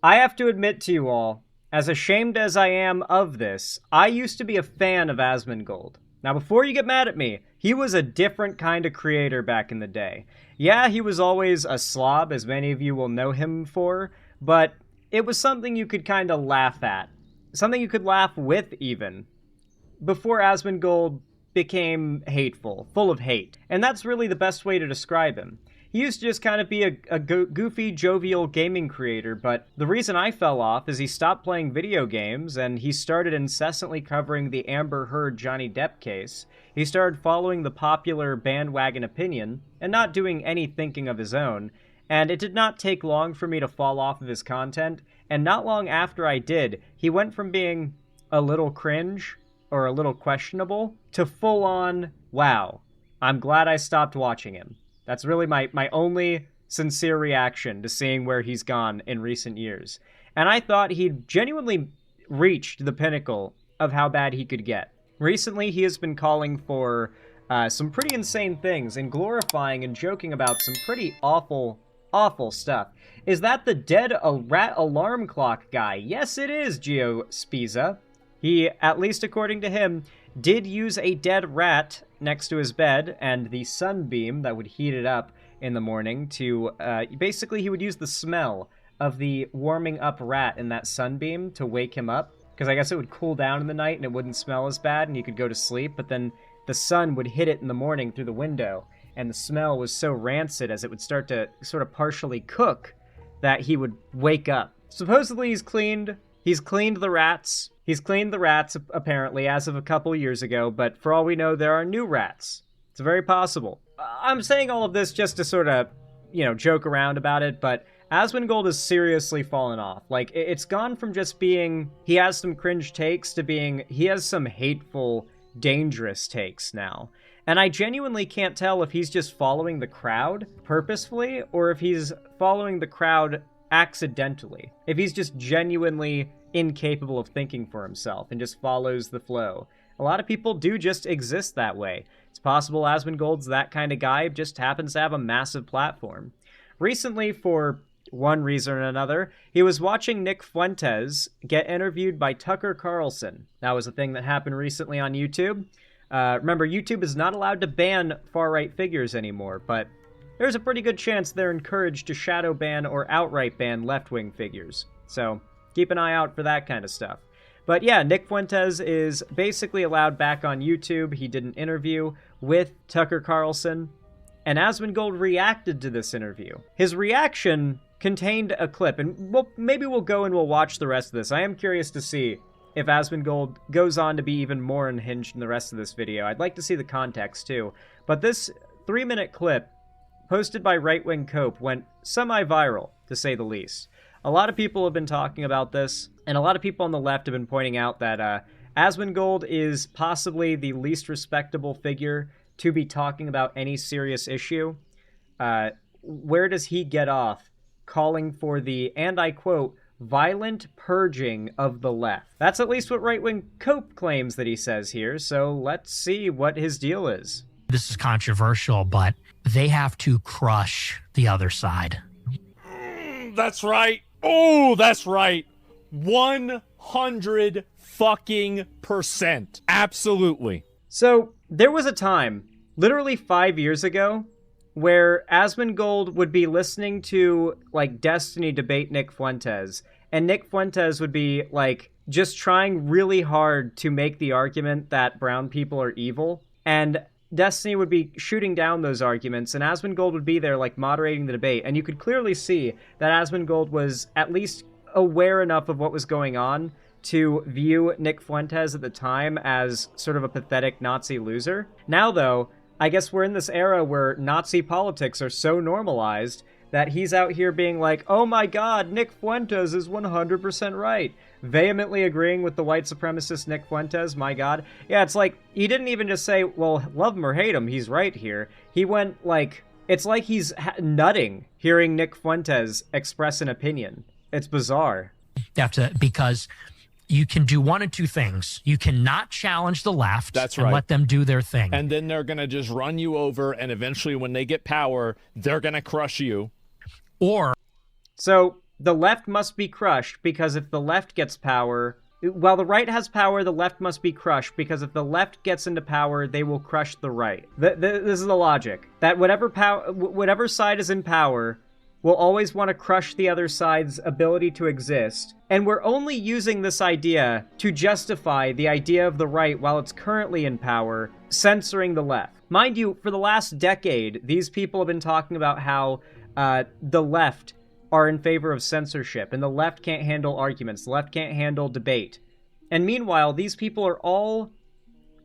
I have to admit to you all, as ashamed as I am of this, I used to be a fan of Asmongold. Now, before you get mad at me, he was a different kind of creator back in the day. Yeah, he was always a slob, as many of you will know him for, but it was something you could kind of laugh at. Something you could laugh with, even. Before Asmongold became hateful, full of hate. And that's really the best way to describe him. He used to just kind of be a goofy, jovial gaming creator, but the reason I fell off is he stopped playing video games, and he started incessantly covering the Amber Heard Johnny Depp case. He started following the popular bandwagon opinion, and not doing any thinking of his own, and it did not take long for me to fall off of his content, and not long after I did, he went from being a little cringe, or a little questionable, to full-on, wow, I'm glad I stopped watching him. That's really my only sincere reaction to seeing where he's gone in recent years. And I thought he'd genuinely reached the pinnacle of how bad he could get. Recently, he has been calling for some pretty insane things and glorifying and joking about some pretty awful, awful stuff. Is that the dead rat alarm clock guy? Yes, it is, Geo Spiza. He, at least according to him, did use a dead rat next to his bed and the sunbeam that would heat it up in the morning to, basically he would use the smell of the warming up rat in that sunbeam to wake him up, because I guess it would cool down in the night and it wouldn't smell as bad and you could go to sleep, but then the sun would hit it in the morning through the window and the smell was so rancid as it would start to sort of partially cook that he would wake up. Supposedly he's cleaned the rats. He's cleaned the rats, apparently, as of a couple years ago, but for all we know, there are new rats. It's very possible. I'm saying all of this just to sort of, joke around about it, but Asmongold has seriously fallen off. Like, it's gone from just being, he has some cringe takes, to being, he has some hateful, dangerous takes now. And I genuinely can't tell if he's just following the crowd purposefully, or if he's following the crowd accidentally. If he's just genuinely incapable of thinking for himself and just follows the flow. A lot of people do just exist that way. It's possible Asmongold's that kind of guy, just happens to have a massive platform. Recently, for one reason or another, he was watching Nick Fuentes get interviewed by Tucker Carlson. That was a thing that happened recently on YouTube. Remember, YouTube is not allowed to ban far-right figures anymore, but there's a pretty good chance they're encouraged to shadow ban or outright ban left-wing figures. So keep an eye out for that kind of stuff. But yeah, Nick Fuentes is basically allowed back on YouTube. He did an interview with Tucker Carlson, and Asmongold reacted to this interview. His reaction contained a clip, and maybe we'll go and we'll watch the rest of this. I am curious to see if Asmongold goes on to be even more unhinged in the rest of this video. I'd like to see the context too. But this 3-minute clip, posted by Right Wing Cope, went semi-viral, to say the least. A lot of people have been talking about this, and a lot of people on the left have been pointing out that Asmongold is possibly the least respectable figure to be talking about any serious issue. Where does he get off calling for the, and I quote, violent purging of the left? That's at least what Right Wing Cope claims that he says here, so let's see what his deal is. This is controversial, but they have to crush the other side. That's right. Oh, that's right. 100 fucking %. Absolutely. So there was a time, literally 5 years ago, where Asmongold would be listening to, like, Destiny debate Nick Fuentes, and Nick Fuentes would be, like, just trying really hard to make the argument that brown people are evil, and Destiny would be shooting down those arguments, and Asmongold would be there, like, moderating the debate, and you could clearly see that Asmongold was at least aware enough of what was going on to view Nick Fuentes at the time as sort of a pathetic Nazi loser. Now, though, I guess we're in this era where Nazi politics are so normalized that he's out here being like, oh my god, Nick Fuentes is 100% right. Vehemently agreeing with the white supremacist Nick Fuentes, my god. Yeah, it's like, he didn't even just say, well, love him or hate him, he's right here. He went like, it's like he's nutting hearing Nick Fuentes express an opinion. It's bizarre. You have to, because you can do one of two things. You cannot challenge the left. That's and right. Let them do their thing. And then they're going to just run you over, and eventually when they get power, they're going to crush you. Or... So, the left must be crushed because if the left gets power, while the right has power, the left must be crushed because if the left gets into power, they will crush the right. This is the logic. That whatever side is in power will always want to crush the other side's ability to exist. And we're only using this idea to justify the idea of the right while it's currently in power, censoring the left. Mind you, for the last decade, these people have been talking about how the left are in favor of censorship, and the left can't handle arguments, the left can't handle debate. And meanwhile, these people are all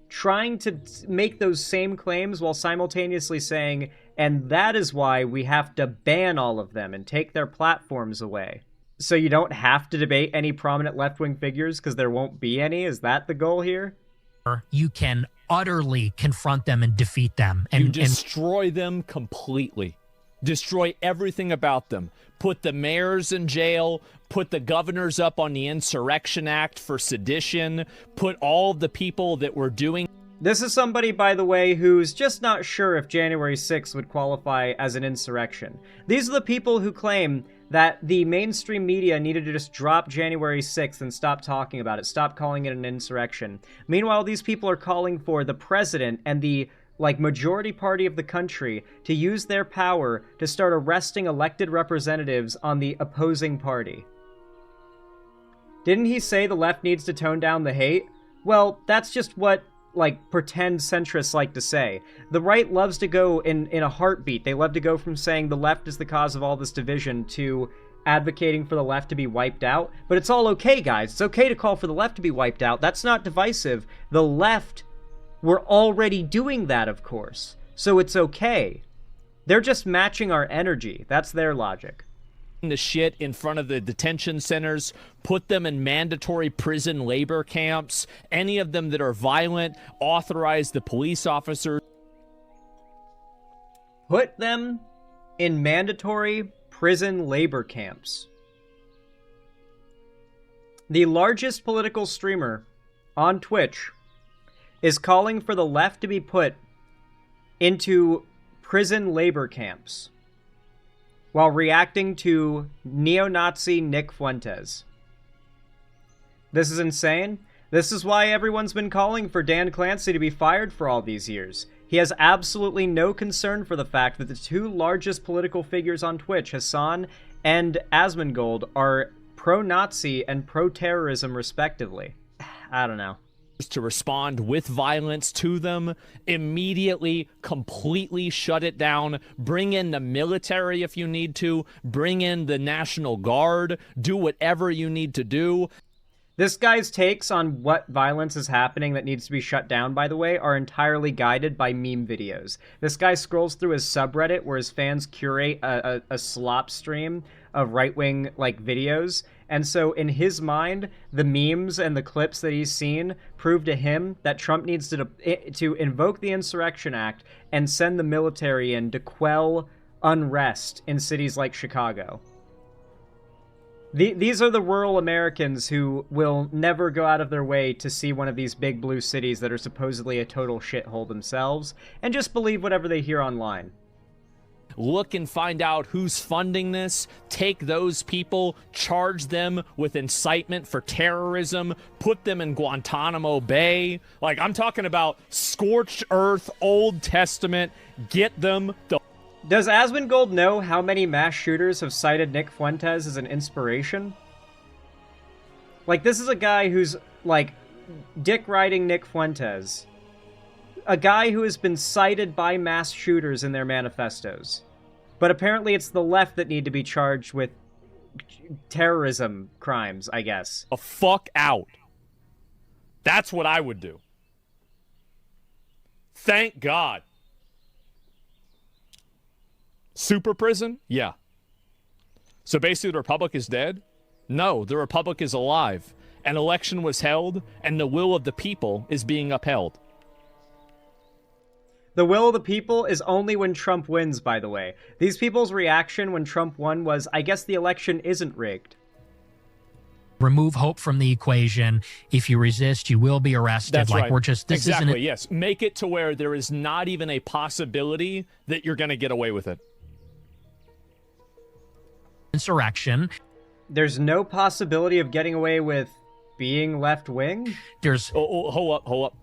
trying to make those same claims while simultaneously saying, and that is why we have to ban all of them and take their platforms away. So you don't have to debate any prominent left-wing figures because there won't be any? Is that the goal here? You can utterly confront them and defeat them. And you destroy them completely. Destroy everything about them. Put the mayors in jail. Put the governors up on the Insurrection Act for sedition. Put all the people that were doing... This is somebody, by the way, who's just not sure if January 6th would qualify as an insurrection. These are the people who claim that the mainstream media needed to just drop January 6th and stop talking about it, stop calling it an insurrection. Meanwhile, these people are calling for the president and the majority party of the country to use their power to start arresting elected representatives on the opposing party. Didn't he say the left needs to tone down the hate? Well, that's just what pretend centrists like to say. The right loves to go in a heartbeat. They love to go from saying the left is the cause of all this division to advocating for the left to be wiped out. But it's all okay, guys. It's okay to call for the left to be wiped out. That's not divisive. The left were already doing that, of course. So it's okay. They're just matching our energy. That's their logic. The shit in front of the detention centers, put them in mandatory prison labor camps, any of them that are violent, authorize the police officers. Put them in mandatory prison labor camps. The largest political streamer on Twitch is calling for the left to be put into prison labor camps while reacting to neo-Nazi Nick Fuentes. This is insane. This is why everyone's been calling for Dan Clancy to be fired for all these years. He has absolutely no concern for the fact that the two largest political figures on Twitch, Hassan and Asmongold, are pro-Nazi and pro-terrorism respectively. I don't know. To respond with violence to them, immediately, completely shut it down, bring in the military if you need to, bring in the National Guard, do whatever you need to do. This guy's takes on what violence is happening that needs to be shut down, by the way, are entirely guided by meme videos. This guy scrolls through his subreddit where his fans curate a slop stream of right-wing videos. And so in his mind, the memes and the clips that he's seen prove to him that Trump needs to invoke the Insurrection Act and send the military in to quell unrest in cities like Chicago. These are the rural Americans who will never go out of their way to see one of these big blue cities that are supposedly a total shithole themselves and just believe whatever they hear online. Look and find out who's funding this, take those people, charge them with incitement for terrorism, put them in Guantanamo Bay. I'm talking about scorched earth, Old Testament, get them the... Does Asmongold know how many mass shooters have cited Nick Fuentes as an inspiration? This is a guy who's, dick-riding Nick Fuentes. A guy who has been cited by mass shooters in their manifestos. But apparently it's the left that need to be charged with terrorism crimes, I guess. The fuck out. That's what I would do. Thank God. Super prison? Yeah. So basically the Republic is dead? No, the Republic is alive. An election was held, and the will of the people is being upheld. The will of the people is only when Trump wins, by the way. These people's reaction when Trump won was, I guess the election isn't rigged. Remove hope from the equation. If you resist, you will be arrested. That's right. We're just... This exactly, isn't... yes. Make it to where there is not even a possibility that you're going to get away with it. Insurrection. there's no possibility of getting away with being left-wing? There's hold up.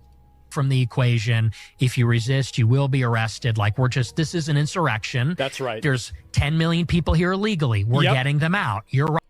from the equation. If you resist, you will be arrested. Like, this is an insurrection. That's right. There's 10 million people here illegally. We're getting them out. You're right.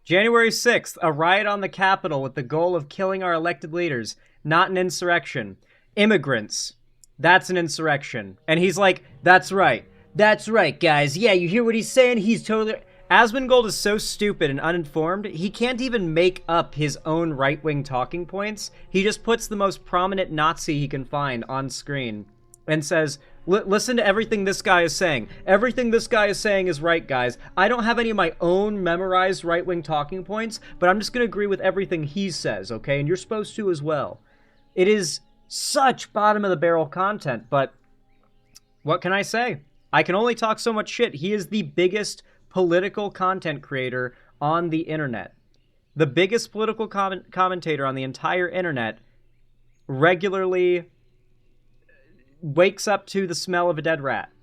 January 6th, a riot on the Capitol with the goal of killing our elected leaders. Not an insurrection. Immigrants. That's an insurrection. And he's like, that's right. That's right, guys. Yeah, you hear what he's saying? He's totally... Asmongold is so stupid and uninformed, he can't even make up his own right-wing talking points. He just puts the most prominent Nazi he can find on screen and says, listen to everything this guy is saying. Everything this guy is saying is right, guys. I don't have any of my own memorized right-wing talking points, but I'm just going to agree with everything he says, okay? And you're supposed to as well. It is such bottom-of-the-barrel content, but what can I say? I can only talk so much shit. He is the biggest political content creator on the internet. The biggest political commentator on the entire internet regularly wakes up to the smell of a dead rat.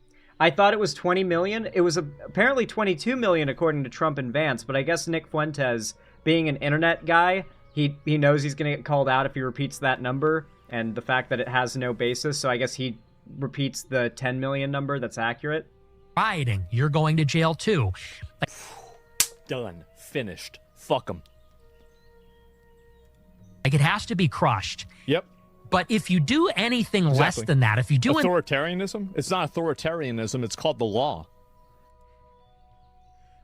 I thought it was 20 million. It was apparently 22 million according to Trump and Vance, but I guess Nick Fuentes, being an internet guy, he knows he's going to get called out if he repeats that number, and the fact that it has no basis, so I guess he repeats the 10 million number that's accurate. Rioting. You're going to jail too. Done. Finished. Fuck them. Like, it has to be crushed. Yep. But if you do anything less than that, if you do authoritarianism, it's not authoritarianism, it's called the law.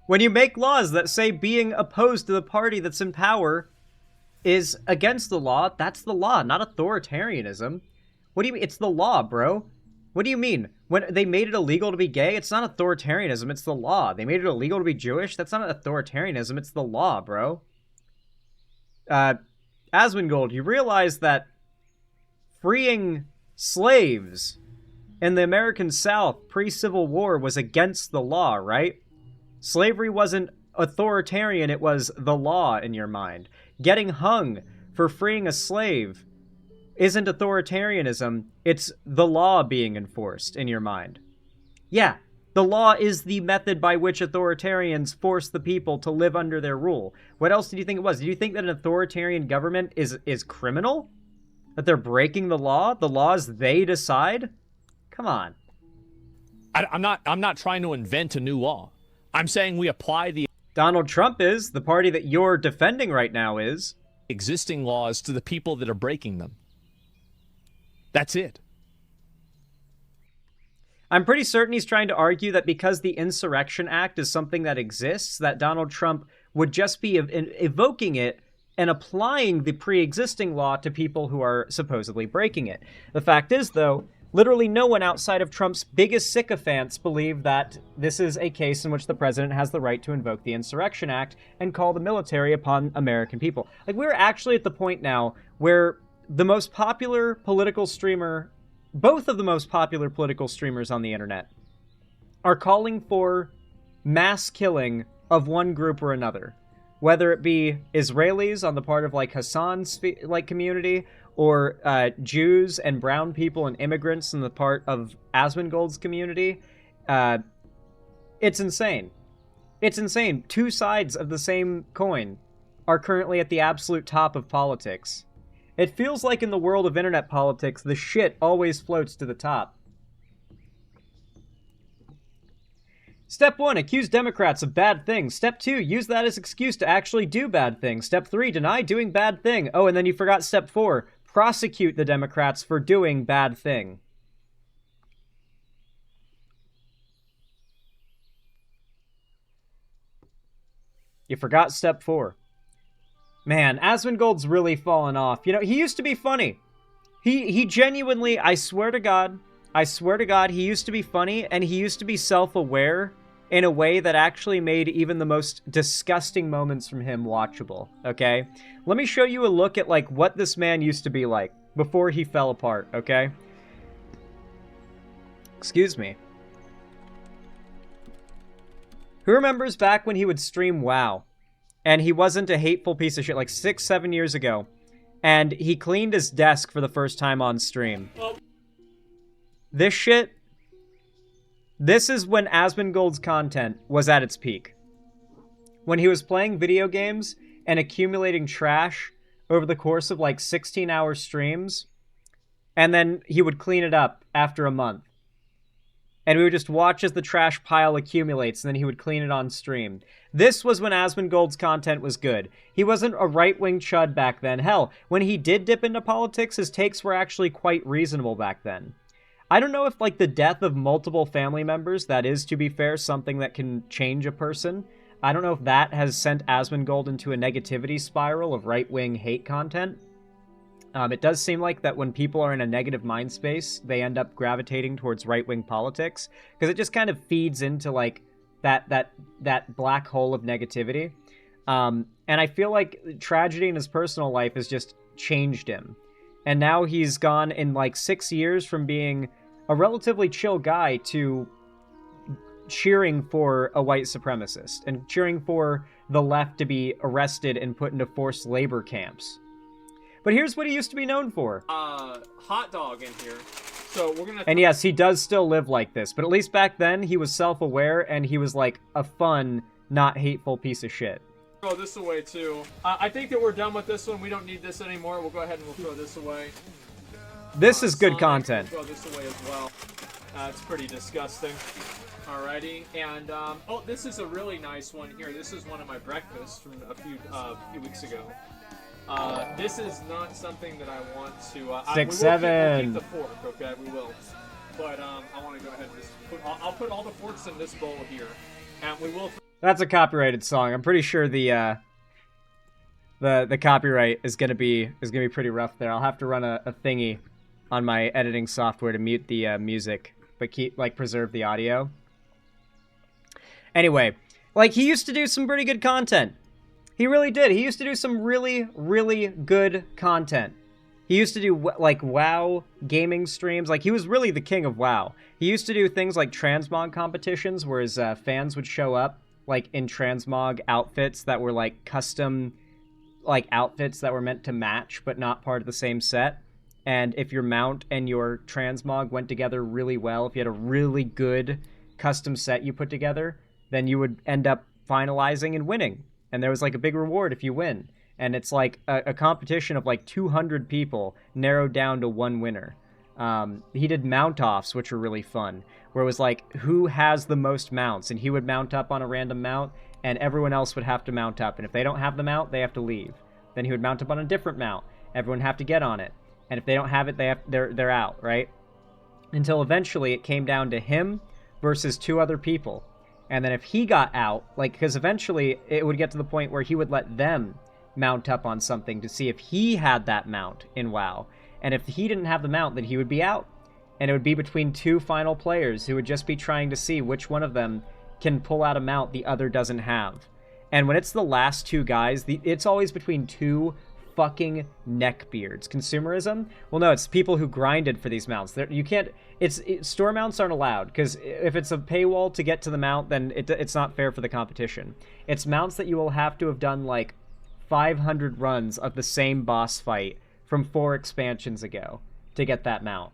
When you make laws that say being opposed to the party that's in power is against the law, that's the law, not authoritarianism. What do you mean? It's the law, bro. What do you mean? When they made it illegal to be gay, it's not authoritarianism, it's the law. They made it illegal to be Jewish, that's not authoritarianism, it's the law, bro. Asmongold, you realize that freeing slaves in the American South pre-Civil War was against the law, right? Slavery wasn't authoritarian, it was the law in your mind. Getting hung for freeing a slave isn't authoritarianism, it's the law being enforced in your mind. Yeah, the law is the method by which authoritarians force the people to live under their rule. What else did you think it was? Did you think that an authoritarian government is criminal? That they're breaking the law? The laws they decide? Come on. I'm not trying to invent a new law. I'm saying we apply the Donald Trump is. The party that you're defending right now is. Existing laws to the people that are breaking them. That's it. I'm pretty certain he's trying to argue that because the Insurrection Act is something that exists, that Donald Trump would just be evoking it and applying the pre-existing law to people who are supposedly breaking it. The fact is, though, literally no one outside of Trump's biggest sycophants believe that this is a case in which the president has the right to invoke the Insurrection Act and call the military upon American people. Like, we're actually at the point now where the most popular political streamer, both of the most popular political streamers on the internet, are calling for mass killing of one group or another. Whether it be Israelis on the part of, like, Hassan's, like, community, or Jews and brown people and immigrants in the part of Asmongold's community. It's insane. It's insane. Two sides of the same coin are currently at the absolute top of politics. It feels like in the world of internet politics, the shit always floats to the top. Step 1, accuse Democrats of bad things. Step 2, use that as excuse to actually do bad things. Step 3, deny doing bad thing. Oh, and then you forgot step 4, prosecute the Democrats for doing bad thing. You forgot step 4. Man, Asmongold's really fallen off. You know, he used to be funny. He genuinely, I swear to God, he used to be funny, and he used to be self-aware in a way that actually made even the most disgusting moments from him watchable, okay? Let me show you a look at, like, what this man used to be like before he fell apart, okay? Excuse me. Who remembers back when he would stream WoW? And he wasn't a hateful piece of shit, like 6-7 years ago. And he cleaned his desk for the first time on stream. This shit, this is when Asmongold's content was at its peak. when he was playing video games and accumulating trash over the course of like 16-hour streams, and then he would clean it up after a month. And we would just watch as the trash pile accumulates, and then he would clean it on stream. This was when Asmongold's content was good. He wasn't a right-wing chud back then. Hell, when he did dip into politics, his takes were actually quite reasonable back then. I don't know if, like, the death of multiple family members, that is, to be fair, something that can change a person. I don't know if that has sent Asmongold into a negativity spiral of right-wing hate content. It does seem like that when people are in a negative mind space, they end up gravitating towards right-wing politics, because it just kind of feeds into, like, that black hole of negativity. And I feel like tragedy in his personal life has just changed him. And now he's gone in, like, 6 years from being a relatively chill guy to cheering for a white supremacist and cheering for the left to be arrested and put into forced labor camps. But here's what he used to be known for. Hot dog in here. So we're gonna... And yes, he does still live like this, but at least back then he was self-aware and he was like a fun, not hateful piece of shit. Throw this away too. I think that we're done with this one. We don't need this anymore. We'll go ahead and we'll throw this away. This is good Sonic, content. We'll throw this away as well. It's pretty disgusting. Alrighty, and oh, this is a really nice one here. This is one of my breakfasts from a few weeks ago. This is not something that I want to. 6, we'll 7. keep the fork, okay? We will. But I want to go ahead and just put. I'll put all the forks in this bowl here, and we will. That's a copyrighted song. I'm pretty sure the copyright is gonna be pretty rough there. I'll have to run a thingy on my editing software to mute the music, but preserve the audio. Anyway, like, he used to do some pretty good content. He really did. He used to do some really, really good content. He used to do, like, WoW gaming streams. Like, he was really the king of WoW. He used to do things like transmog competitions where his fans would show up, like, in transmog outfits that were, like, custom, like, outfits that were meant to match but not part of the same set. And if your mount and your transmog went together really well, if you had a really good custom set you put together, then you would end up finalizing and winning. And there was, like, a big reward if you win. And it's, like, a competition of, like, 200 people narrowed down to one winner. He did mount-offs, which were really fun, where it was, like, who has the most mounts? And he would mount up on a random mount, and everyone else would have to mount up. And if they don't have the mount, they have to leave. Then he would mount up on a different mount. Everyone have to get on it. And if they don't have it, they're out, right? Until eventually it came down to him versus 2 other people. And then if he got out, like, because eventually it would get to the point where he would let them mount up on something to see if he had that mount in WoW. And if he didn't have the mount, then he would be out. And it would be between 2 final players who would just be trying to see which one of them can pull out a mount the other doesn't have. And when it's the last 2 guys, it's always between 2 fucking neckbeards. Consumerism? Well, no, it's people who grinded for these mounts. You can't... store mounts aren't allowed, because if it's a paywall to get to the mount, then it's not fair for the competition. It's mounts that you will have to have done, like, 500 runs of the same boss fight from 4 expansions ago to get that mount.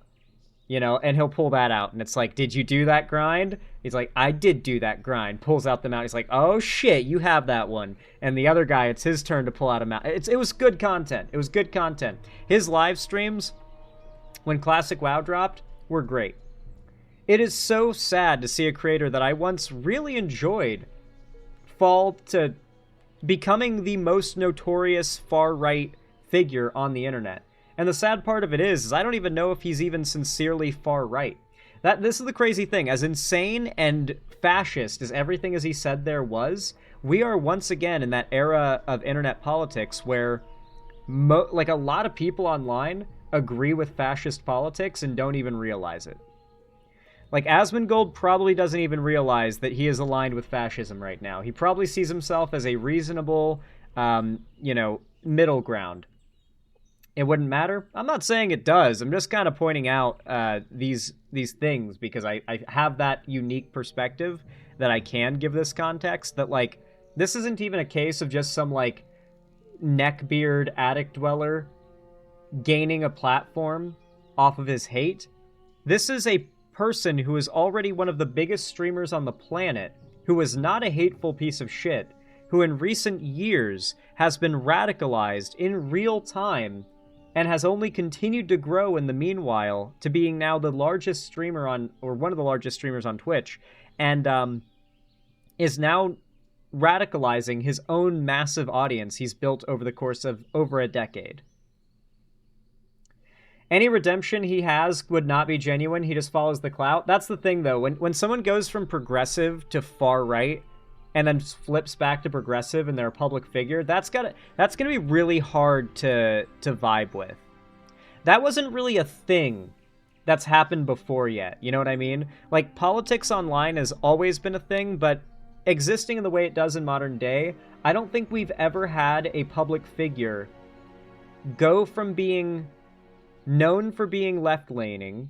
You know, and he'll pull that out, and it's like, did you do that grind? He's like, I did do that grind. Pulls out the mount. He's like, oh shit, you have that one. And the other guy, it's his turn to pull out a mount. It was good content. It was good content. His live streams, when Classic WoW dropped, were great. It is so sad to see a creator that I once really enjoyed fall to becoming the most notorious far-right figure on the internet. And the sad part of it is I don't even know if he's even sincerely far-right. This is the crazy thing. As insane and fascist as everything as he said there was, we are once again in that era of internet politics where like a lot of people online agree with fascist politics and don't even realize it. Like, Asmongold probably doesn't even realize that he is aligned with fascism right now. He probably sees himself as a reasonable, middle ground. It wouldn't matter. I'm not saying it does. I'm just kind of pointing out these things because I have that unique perspective that I can give this context. That, like, this isn't even a case of just some, like, neckbeard attic dweller gaining a platform off of his hate. This is a person who is already one of the biggest streamers on the planet, who is not a hateful piece of shit, who in recent years has been radicalized in real time and has only continued to grow in the meanwhile to being now the largest streamer on, or one of the largest streamers on Twitch, and is now radicalizing his own massive audience he's built over the course of over a decade. Any redemption he has would not be genuine. He just follows the clout. That's the thing, though. When someone goes from progressive to far right and then flips back to progressive and they're a public figure, that's gonna be really hard to vibe with. That wasn't really a thing that's happened before yet. You know what I mean? Like, politics online has always been a thing, but existing in the way it does in modern day, I don't think we've ever had a public figure go from being known for being left-leaning,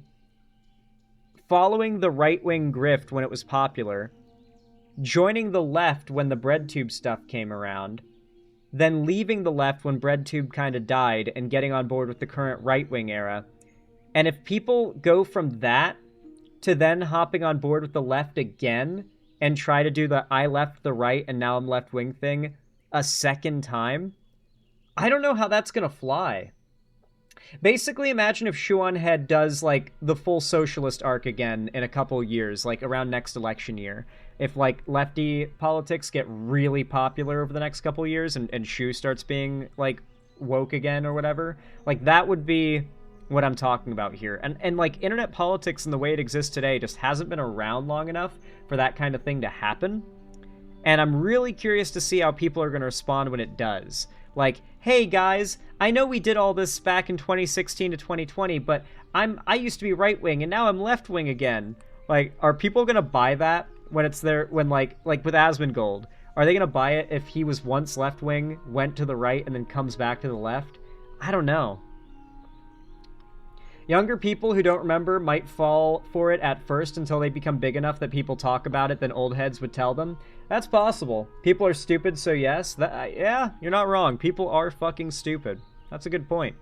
following the right-wing grift when it was popular, joining the left when the BreadTube stuff came around, then leaving the left when BreadTube kind of died and getting on board with the current right-wing era. And if people go from that to then hopping on board with the left again and try to do the I left the right and now I'm left-wing thing a second time, I don't know how that's going to fly. Basically, imagine if Shuan Head does, like, the full socialist arc again in a couple years, like, around next election year. If, like, lefty politics get really popular over the next couple years and Shu starts being, like, woke again or whatever, like, that would be what I'm talking about here. And like, internet politics and the way it exists today just hasn't been around long enough for that kind of thing to happen. And I'm really curious to see how people are going to respond when it does. Like, hey guys, I know we did all this back in 2016 to 2020, but I used to be right-wing and now I'm left-wing again. Like, are people gonna buy that when it's there, when like with Asmongold? Are they gonna buy it if he was once left-wing, went to the right, and then comes back to the left? I don't know. Younger people who don't remember might fall for it at first until they become big enough that people talk about it than old heads would tell them. That's possible. People are stupid, so yes. Yeah, you're not wrong. People are fucking stupid. That's a good point.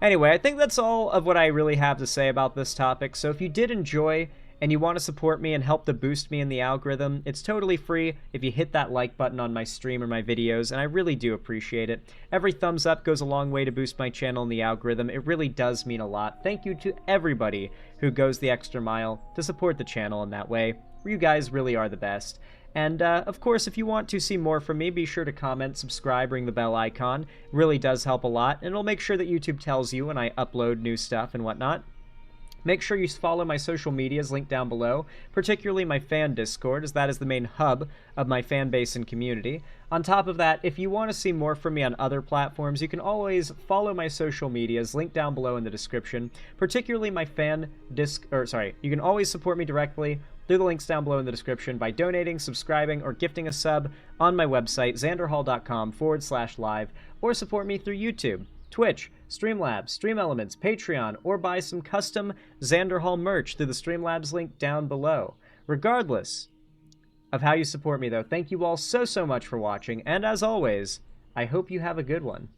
Anyway, I think that's all of what I really have to say about this topic, so if you did enjoy and you want to support me and help to boost me in the algorithm, it's totally free if you hit that like button on my stream or my videos, and I really do appreciate it. Every thumbs up goes a long way to boost my channel in the algorithm. It really does mean a lot. Thank you to everybody who goes the extra mile to support the channel in that way. You guys really are the best. And, of course, if you want to see more from me, be sure to comment, subscribe, ring the bell icon. It really does help a lot, and it'll make sure that YouTube tells you when I upload new stuff and whatnot. Make sure you follow my social medias linked down below, particularly my fan Discord, as that is the main hub of my fan base and community. On top of that, if you want to see more from me on other platforms, you can always follow my social medias linked down below in the description, particularly my you can always support me directly through the links down below in the description by donating, subscribing, or gifting a sub on my website, xanderhall.com/live, or support me through YouTube, Twitch, Streamlabs, Stream Elements, Patreon, or buy some custom Xander Hall merch through the Streamlabs link down below. Regardless of how you support me, though, thank you all so much for watching, and as always, I hope you have a good one.